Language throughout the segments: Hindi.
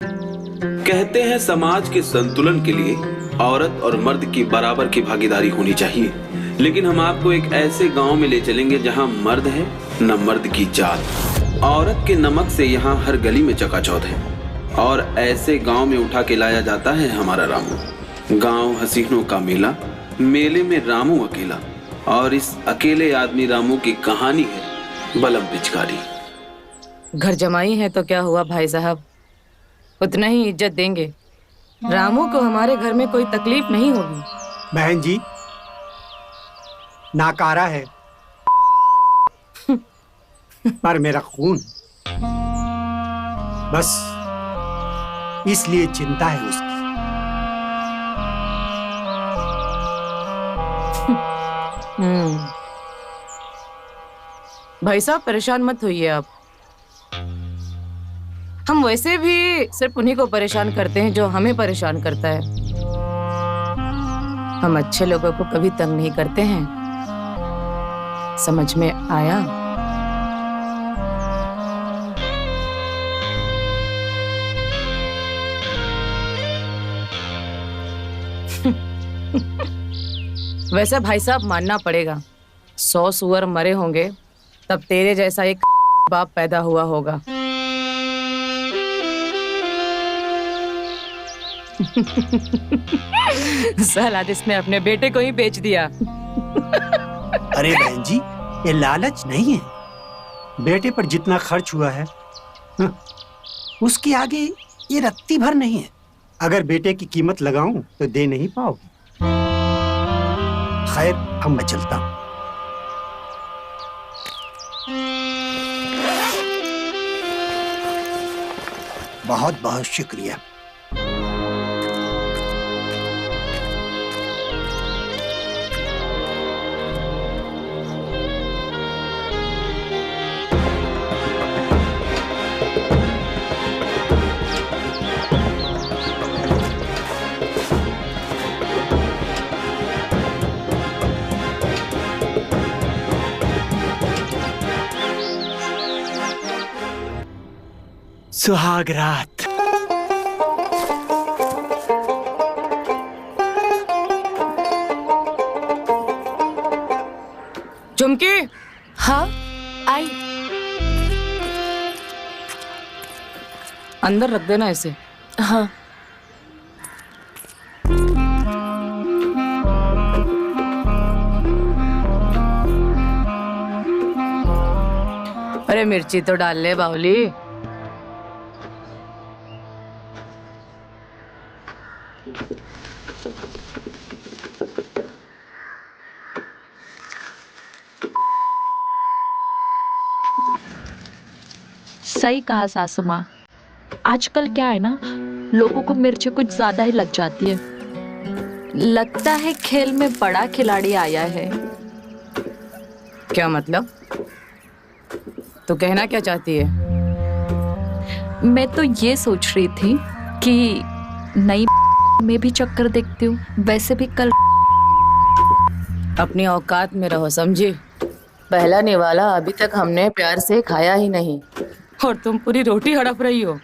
कहते हैं समाज के संतुलन के लिए औरत और मर्द की बराबर की भागीदारी होनी चाहिए, लेकिन हम आपको एक ऐसे गांव में ले चलेंगे जहां मर्द है न मर्द की जात। औरत के नमक से यहां हर गली में चकाचौंध है और ऐसे गांव में उठा के लाया जाता है हमारा रामू। गांव हसीनों का मेला, मेले में रामू अकेला, और इस अकेले आदमी रामू की कहानी है बलम पिचकारी। घर जमाई है तो क्या हुआ भाई साहब, उतना ही इज्जत देंगे। रामू को हमारे घर में कोई तकलीफ नहीं होगी। बहन जी, नाकारा है पर मेरा खून, बस इसलिए चिंता है उसकी। भाई साहब परेशान मत होइए आप, हम वैसे भी सिर्फ उन्हीं को परेशान करते हैं जो हमें परेशान करता है। हम अच्छे लोगों को कभी तंग नहीं करते हैं, समझ में आया? वैसे भाई साहब मानना पड़ेगा, 100 सुअर मरे होंगे तब तेरे जैसा एक बाप पैदा हुआ होगा। साला जिसने अपने बेटे को ही बेच दिया। अरे बहन जी, ये लालच नहीं है। बेटे पर जितना खर्च हुआ है उसके आगे ये रत्ती भर नहीं है। अगर बेटे की कीमत लगाऊं तो दे नहीं पाओगे। खैर, अब मैं चलता हूं। बहुत बहुत शुक्रिया। सुहाग रात। चुमकी। हाँ आई। अंदर रख देना इसे। हाँ। अरे मिर्ची तो डाल ले बाहुली। सही कहा सासू माँ, आजकल क्या है ना, लोगों को मिर्ची कुछ ज्यादा ही लग जाती है। लगता है खेल में बड़ा खिलाड़ी आया है। क्या मतलब? तो कहना क्या चाहती है? मैं तो ये सोच रही थी कि नई में भी चक्कर देखती हूँ। वैसे भी कल अपनी औकात में रहो, समझी? पहला निवाला अभी तक हमने प्यार से खाया ही नहीं और तुम पूरी रोटी हड़प रही हो।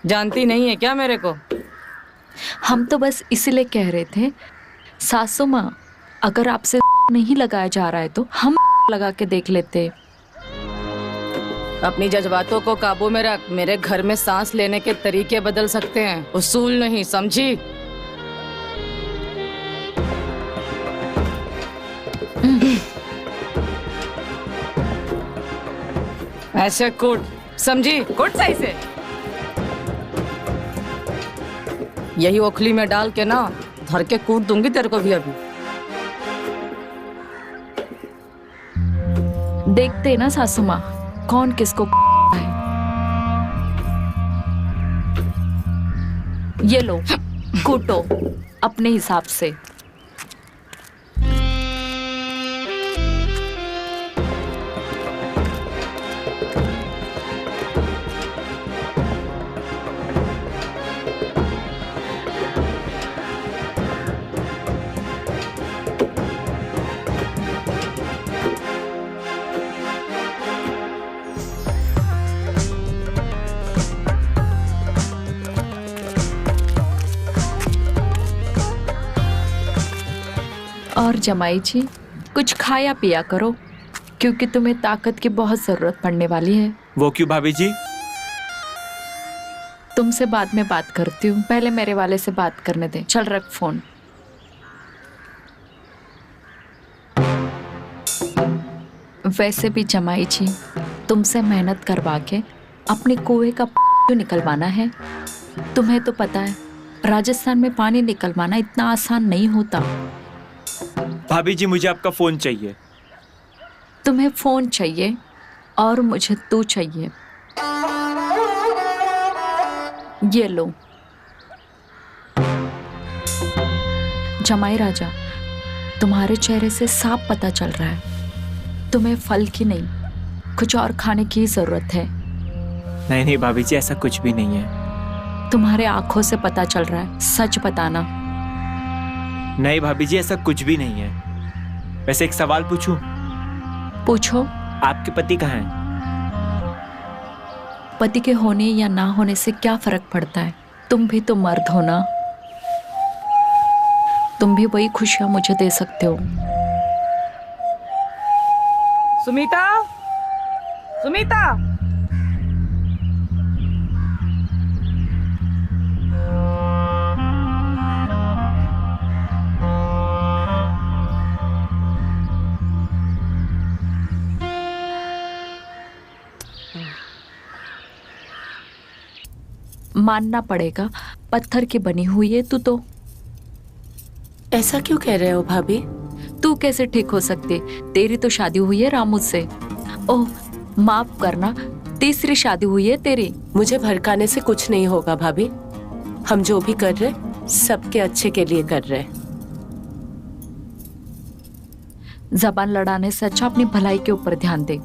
जानती नहीं है क्या मेरे को? हम तो बस इसीलिए कह रहे थे सासू माँ, अगर आपसे नहीं लगाया जा रहा है तो हम लगा के देख लेते। अपनी जज्बातों को काबू में रख। मेरे घर में सांस लेने के तरीके बदल सकते हैं, उसूल नहीं, समझी? ऐसे कूट, समझी? कूट सही से। यही ओखली में डाल के ना धर के कूट दूंगी तेरे को भी अभी। देखते ना सासू माँ, कौन किसको है। ये लो, कूटो अपने हिसाब से। और जमाई जी, कुछ खाया पिया करो, क्योंकि तुम्हें ताकत की बहुत जरूरत पड़ने वाली है। वो क्यों भाभी जी? तुमसे बाद में बात करती हूँ, पहले मेरे वाले से बात करने दे। चल रख फोन। वैसे भी जमाई जी, तुमसे मेहनत करवा के अपने कुएं का क्यों निकलवाना है? तुम्हें तो पता है राजस्थान में पानी निकलवाना इतना आसान नहीं होता। भाभी जी, मुझे आपका फोन चाहिए। तुम्हें फोन चाहिए और मुझे तू चाहिए। ये लो। जमाई राजा, तुम्हारे चेहरे से साफ पता चल रहा है तुम्हें फल की नहीं, कुछ और खाने की जरूरत है। नहीं नहीं भाभी जी, ऐसा कुछ भी नहीं है। तुम्हारे आंखों से पता चल रहा है, सच बताना। नहीं भाभी जी, ऐसा कुछ भी नहीं है। वैसे एक सवाल पूछूं? पूछो। आपके पति कहाँ हैं? पति के होने या ना होने से क्या फर्क पड़ता है? तुम भी तो मर्द हो ना, तुम भी वही खुशियां मुझे दे सकते हो। सुमिता, सुमिता, मानना पड़ेगा, पत्थर की बनी हुई है तू तो। ऐसा क्यों कह रहे हो भाभी? तू कैसे ठीक हो सकती? तेरी तो शादी हुई है रामू से। ओह माफ करना, तीसरी शादी हुई है तेरी। मुझे भड़काने से कुछ नहीं होगा भाभी। हम जो भी कर रहे सबके अच्छे के लिए कर रहे। जबान लड़ाने से अच्छा अपनी भलाई के ऊपर ध्यान दे।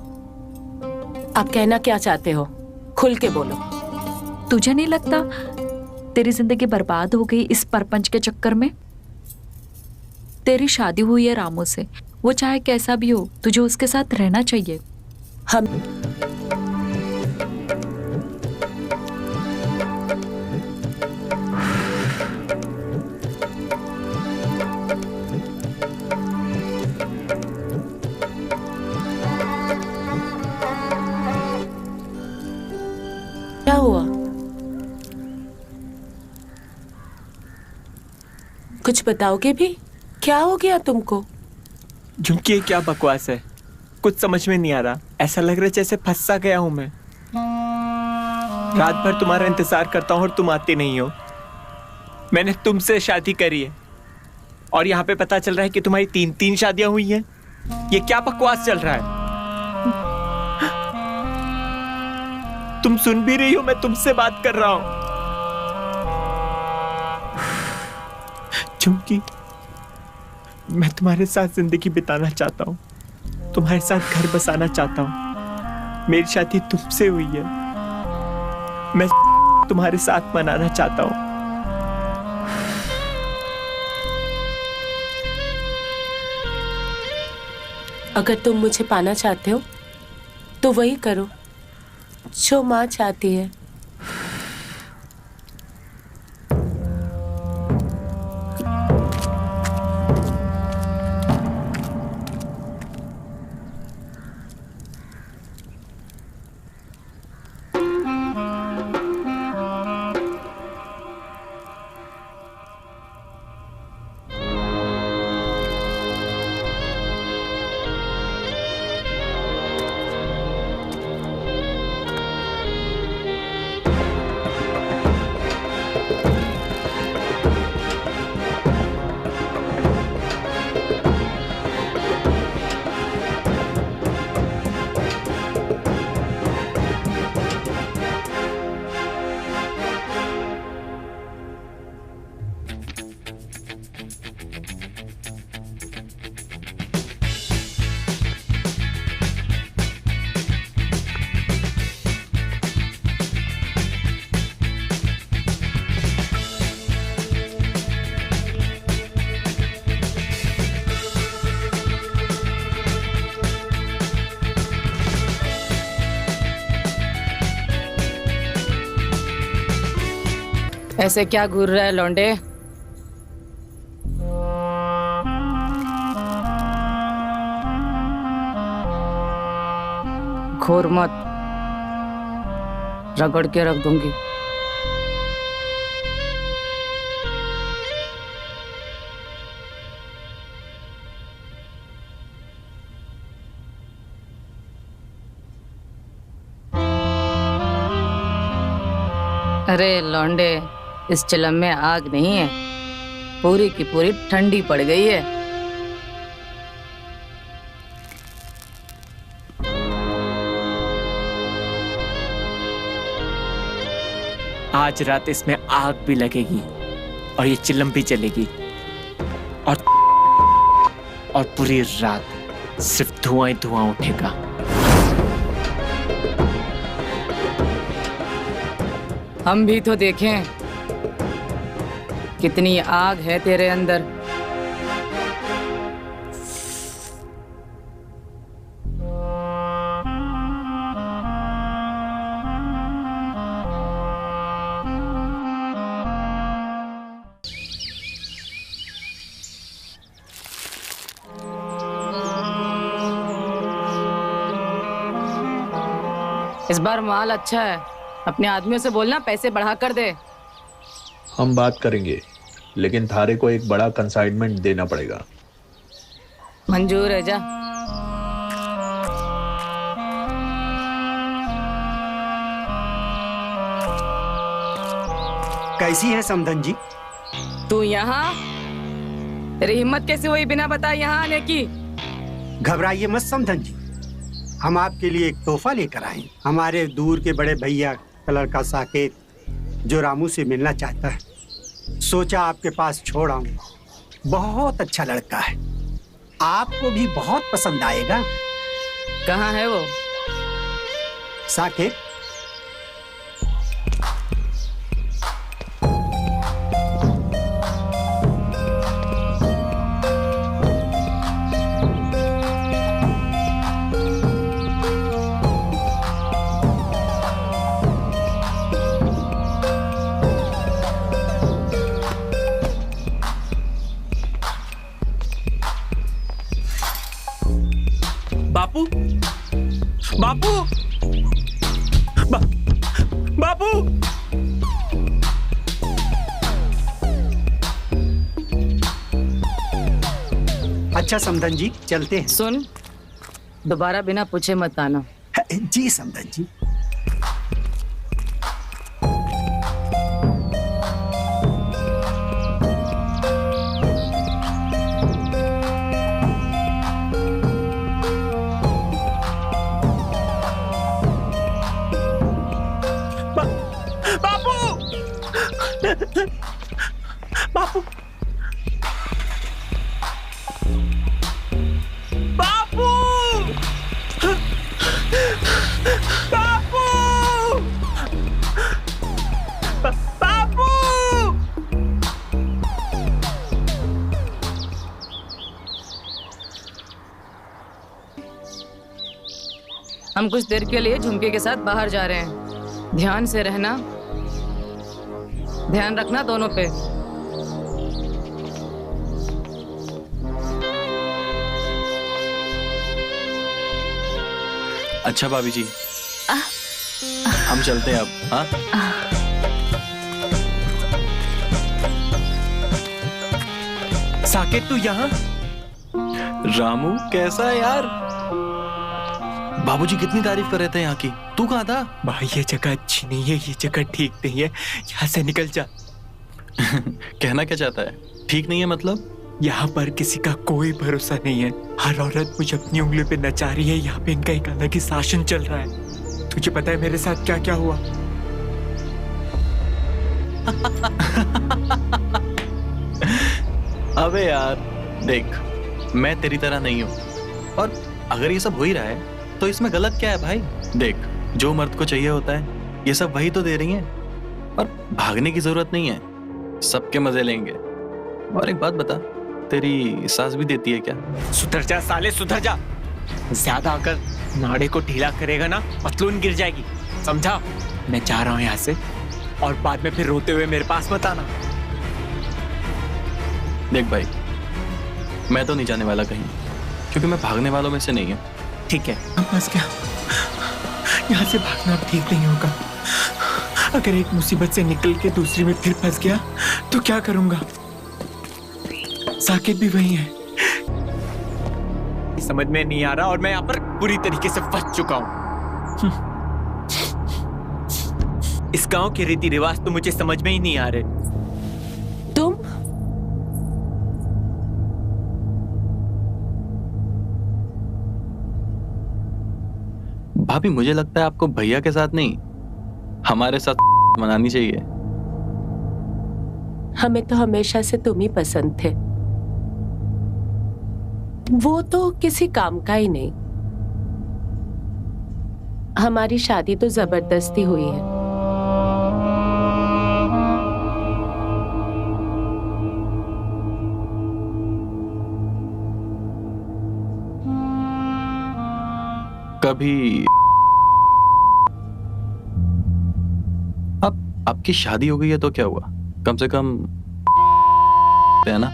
आप कहना क्या चाहते हो? खुल के बोलो। तुझे नहीं लगता तेरी जिंदगी बर्बाद हो गई इस परपंच के चक्कर में? तेरी शादी हुई है रामू से, वो चाहे कैसा भी हो, तुझे उसके साथ रहना चाहिए। हम क्या हुआ? कुछ बताओगे भी? क्या हो गया तुमको? झुमकी, ये क्या बकवास है? कुछ समझ में नहीं आ रहा। ऐसा लग रहा है जैसे फंस सा गया हूं मैं। रात भर तुम्हारा इंतजार करता हूं और तुम आते नहीं हो। मैंने तुमसे शादी करी है और यहाँ पे पता चल रहा है कि तुम्हारी 3 शादियां हुई हैं। ये क्या बकवास चल रहा है? तुम सुन भी रही हो, मैं तुमसे बात कर रहा हूं। झुमकी, मैं तुम्हारे साथ जिंदगी बिताना चाहता हूँ, तुम्हारे साथ घर बसाना चाहता हूँ। मेरी शादी तुमसे हुई है, मैं तुम्हारे साथ मनाना चाहता हूँ। अगर तुम मुझे पाना चाहते हो तो वही करो जो माँ चाहती है। ऐसे क्या घूर रहा है लौंडे? खोर मत, रगड़ के रख दूंगी। अरे लौंडे, इस चिलम में आग नहीं है, पूरी की पूरी ठंडी पड़ गई है। आज रात इसमें आग भी लगेगी और ये चिलम भी चलेगी और पूरी रात सिर्फ धुआं ही धुआं उठेगा। हम भी तो देखें कितनी आग है तेरे अंदर। इस बार माल अच्छा है, अपने आदमियों से बोलना पैसे बढ़ा कर दे। हम बात करेंगे, लेकिन थारे को एक बड़ा कंसाइनमेंट देना पड़ेगा। मंजूर है, जा। कैसी है समधन जी? तू यहाँ? तेरी हिम्मत कैसे हुई बिना बताए यहाँ आने की? घबराइए मत समधन जी, हम आपके लिए एक तोहफा लेकर आए। हमारे दूर के बड़े भैया का लड़का साकेत जो रामू से मिलना चाहता है, सोचा आपके पास छोड़ आऊं। बहुत अच्छा लड़का है, आपको भी बहुत पसंद आएगा। कहाँ है वो? साकेत, बापू, बापू, बापू। अच्छा समधन जी, चलते हैं। सुन, दोबारा बिना पूछे मत आना। जी समधन जी। बापू, बापू, बापू, बापू। हम कुछ देर के लिए झुमके के साथ बाहर जा रहे हैं, ध्यान से रहना, ध्यान रखना दोनों पे। अच्छा भाभी जी, हम चलते हैं अब। हाँ, साकेत तू यहाँ? रामू कैसा है यार? बाबूजी कितनी तारीफ कर रहे थे यहाँ की, तू कहाँ था? भाई ये जगह अच्छी नहीं है, ये जगह ठीक नहीं है, यहाँ से निकल जा। कहना क्या चाहता है? ठीक नहीं है मतलब? यहाँ पर किसी का कोई भरोसा नहीं है, हर औरत मुझे अपनी उंगली पे नचा रही है, यहाँ पे इनका एक अलग ही शासन चल रहा है। तुझे पता है मेरे साथ क्या क्या हुआ? अबे यार देख, मैं तेरी तरह नहीं हूँ, और अगर ये सब हो ही रहा है तो इसमें गलत क्या है भाई? देख, जो मर्द को चाहिए होता है ये सब वही तो दे रही हैं, और भागने की जरूरत नहीं है, सबके मजे लेंगे। और एक बात बता, तेरी सास भी देती है क्या? सुधर जा साले, सुधर जा। ज्यादा अगर नाड़े को ढीला करेगा ना, पतलून गिर जाएगी, समझा? मैं जा रहा हूँ यहाँ से, और बाद में फिर रोते हुए मेरे पास मत आना। देख भाई, मैं तो नहीं जाने वाला कहीं, क्योंकि मैं भागने वालों में से नहीं हूँ। ठीक है, बस क्या? यहाँ से भागना अब ठीक नहीं होगा। अगर एक मुसीबत से निकल के दूसरी में फिर फंस गया तो क्या करूंगा? साकिब भी वही है। समझ में नहीं आ रहा और मैं यहाँ पर बुरी तरीके से फंस चुका हूँ। इस गांव के रीति रिवाज तो मुझे समझ में ही नहीं आ रहे। तुम भाभी, मुझे लगता है आपको भैया के साथ नहीं हमारे साथ मनानी चाहिए। हमें तो हमेशा से तुम ही पसंद थे। वो तो किसी काम का ही नहीं। हमारी शादी तो जबरदस्ती हुई है। कभी अब आपकी शादी हो गई है तो क्या हुआ, कम से कम है ना?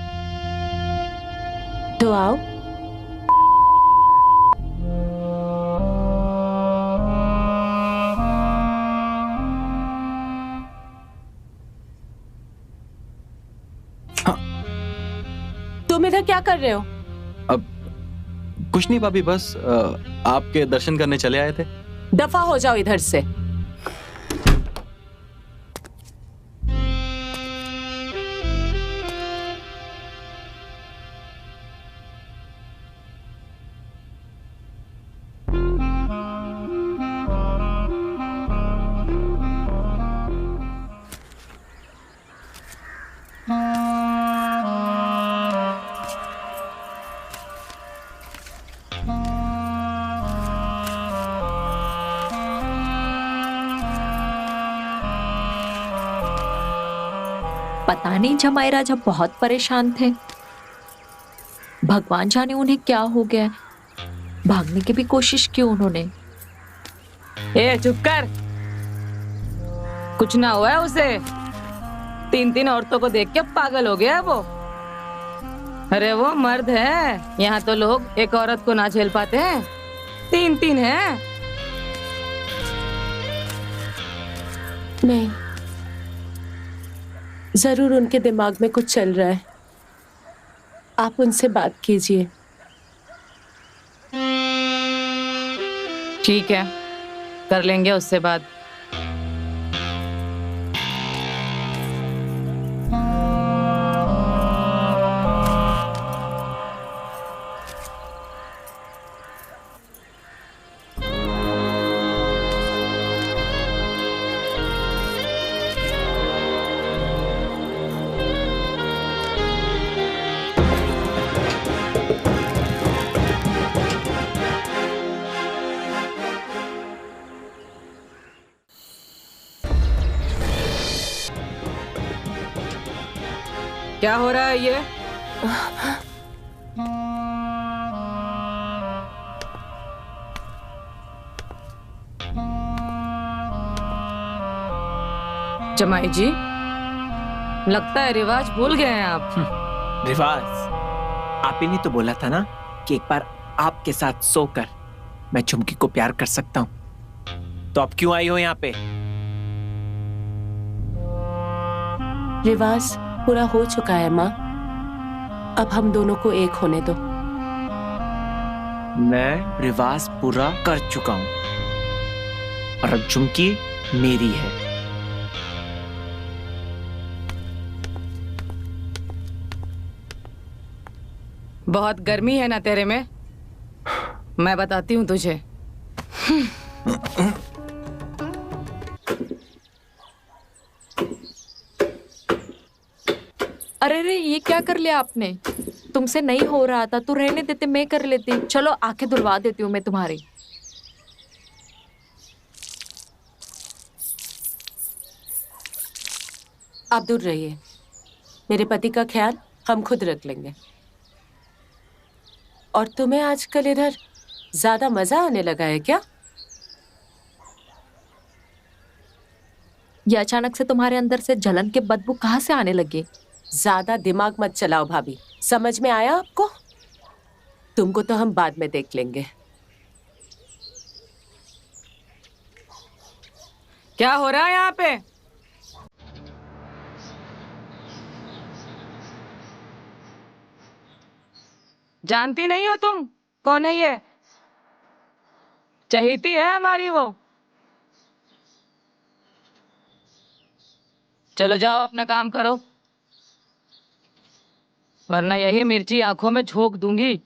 तो आओ। तुम इधर क्या कर रहे हो? अब कुछ नहीं भाभी, बस आपके दर्शन करने चले आए थे। दफा हो जाओ इधर से। पता नहीं जमाई राजा बहुत परेशान थे। भगवान जाने उन्हें क्या हो गया। भागने की भी कोशिश की उन्होंने। ए चुप कर, कुछ ना हुआ है उसे। 3 औरतों को देख के पागल हो गया है वो। अरे वो मर्द है, यहाँ तो लोग एक औरत को ना झेल पाते हैं, 3 हैं। नहीं, जरूर उनके दिमाग में कुछ चल रहा है। आप उनसे बात कीजिए। ठीक है, कर लेंगे उससे बात। क्या हो रहा है ये? जमाई जी, लगता है रिवाज भूल गए हैं आप। रिवाज? आप ही ने तो बोला था ना कि एक बार आपके साथ सोकर मैं झुमकी को प्यार कर सकता हूं। तो अब क्यों आई हो यहाँ पे? रिवाज पूरा हो चुका है माँ। अब हम दोनों को एक होने दो। मैं रिवाज पूरा कर चुका हूं और अब झुमकी मेरी है। बहुत गर्मी है ना तेरे में? मैं बताती हूँ तुझे। अरे रे, ये क्या कर लिया आपने? तुमसे नहीं हो रहा था तो रहने देते, मैं कर लेती। चलो आंखें धुलवा देती हूँ मैं तुम्हारी। आप दूर रहिए। मेरे पति का ख्याल हम खुद रख लेंगे। और तुम्हें आजकल इधर ज्यादा मजा आने लगा है क्या? ये अचानक से तुम्हारे अंदर से जलन के बदबू कहाँ से आने लगी? ज्यादा दिमाग मत चलाओ भाभी। समझ में आया आपको? तुमको तो हम बाद में देख लेंगे। क्या हो रहा है यहाँ पे? जानती नहीं हो तुम कौन है ये? चहेती है हमारी वो। चलो जाओ अपना काम करो, वरना यही मिर्ची आंखों में झोंक दूंगी।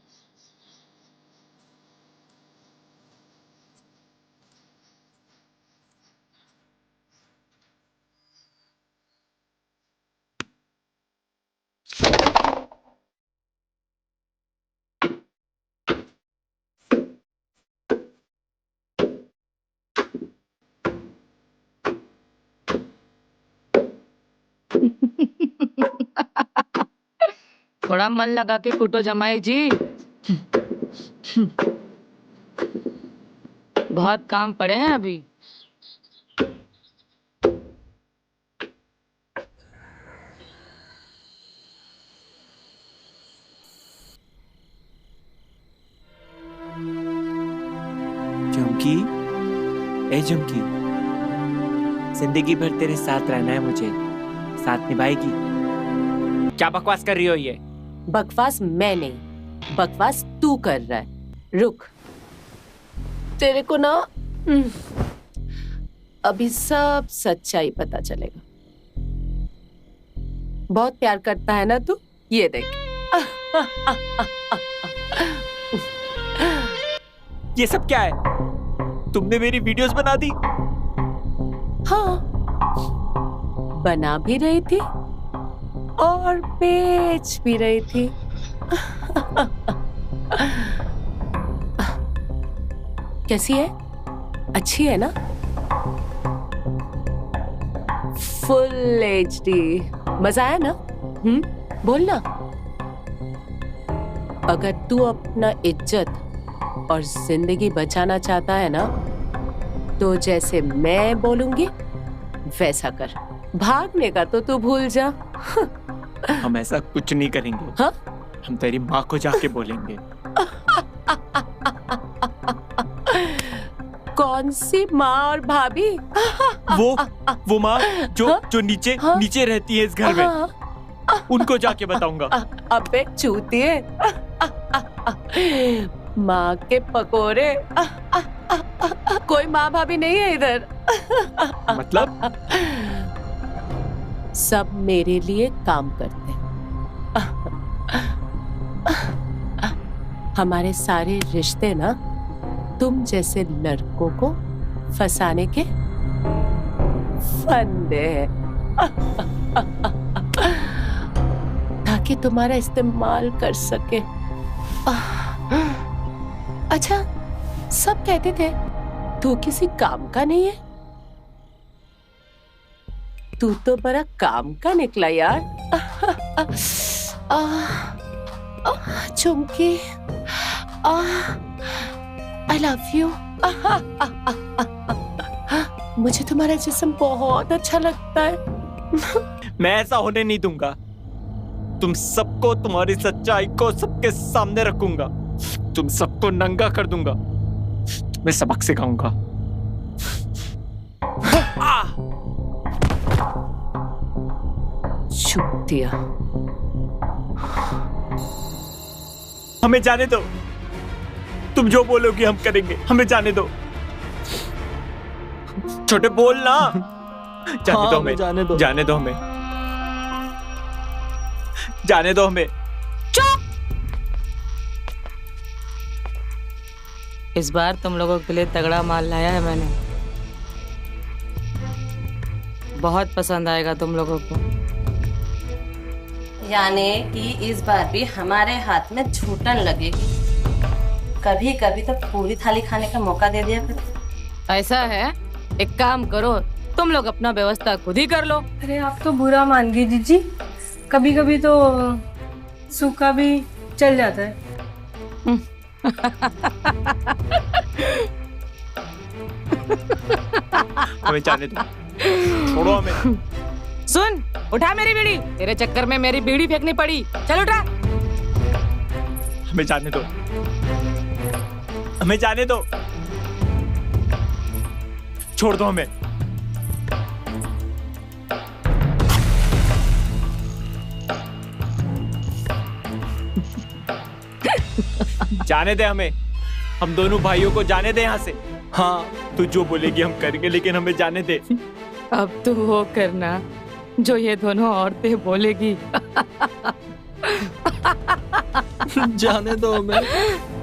थोड़ा मन लगा के कुटो जमाई जी, बहुत काम पड़े हैं अभी। झुमकी, ए झुमकी, जिंदगी भर तेरे साथ रहना है मुझे, साथ निभाएगी? क्या बकवास कर रही हो ये? बकवास मैं नहीं, बकवास तू कर रहा है। रुक, तेरे को ना अभी सब सच्चाई पता चलेगा। बहुत प्यार करता है ना तू, ये देख। ये सब क्या है? तुमने मेरी वीडियोस बना दी? हाँ, बना भी रही थी और बेच भी रही थी। कैसी है? अच्छी है ना? फुल HD, मजा आया ना? बोलना। अगर तू अपना इज्जत और जिंदगी बचाना चाहता है ना, तो जैसे मैं बोलूंगी वैसा कर। भागने का तो तू भूल जा। हम ऐसा कुछ नहीं करेंगे। हाँ? हम तेरी माँ को जाके बोलेंगे। कौन सी माँ और भाभी? वो माँ जो नीचे रहती है इस घर में, उनको जाके बताऊंगा। अबे चूतिए, माँ के पकोड़े। कोई माँ भाभी नहीं है इधर। मतलब? सब मेरे लिए काम करते हैं। हमारे सारे रिश्ते ना तुम जैसे लड़कों को फंसाने के फंदे हैं, ताकि तुम्हारा इस्तेमाल कर सके। अच्छा, सब कहते थे तू किसी काम का नहीं है। तू तो बड़ा काम का निकला यार। Chumki, I love you. मुझे तुम्हारा जिस्म बहुत अच्छा लगता है। मैं ऐसा होने नहीं दूंगा। तुम सबको, तुम्हारी सच्चाई को सबके सामने रखूंगा। तुम सबको नंगा कर दूंगा। मैं सबक सिखाऊंगा। चूतिया। हमें जाने दो। तुम जो बोलोगी हम करेंगे। हमें जाने दो। छोटे बोल ना। जाने दो हमें। जाने दो हमें। जाने दो हमें। चुप! इस बार तुम लोगों के लिए तगड़ा माल लाया है मैंने। बहुत पसंद आएगा तुम लोगों को। यानी कि इस बार भी हमारे हाथ में छूटन लगेगी। कभी कभी तो पूरी थाली खाने का मौका दे दिया कर। ऐसा है, एक काम करो, तुम लोग अपना व्यवस्था खुद ही कर लो। अरे आप तो बुरा मान गई जीजी, कभी कभी तो सूखा भी चल जाता है। हमें जाने दो। छोड़ो हमें। सुन, उठा मेरी बीड़ी। तेरे चक्कर में मेरी बीड़ी फेंकनी पड़ी। चल उठा। हमें जाने दो। हमें जाने दो। छोड़ दो हमें। जाने दे हमें, हम दोनों भाइयों को जाने दे यहाँ से। हाँ तू जो बोलेगी हम करेंगे, लेकिन हमें जाने दे। अब तू वो करना जो ये दोनों औरतें बोलेगी। जाने दो हमें।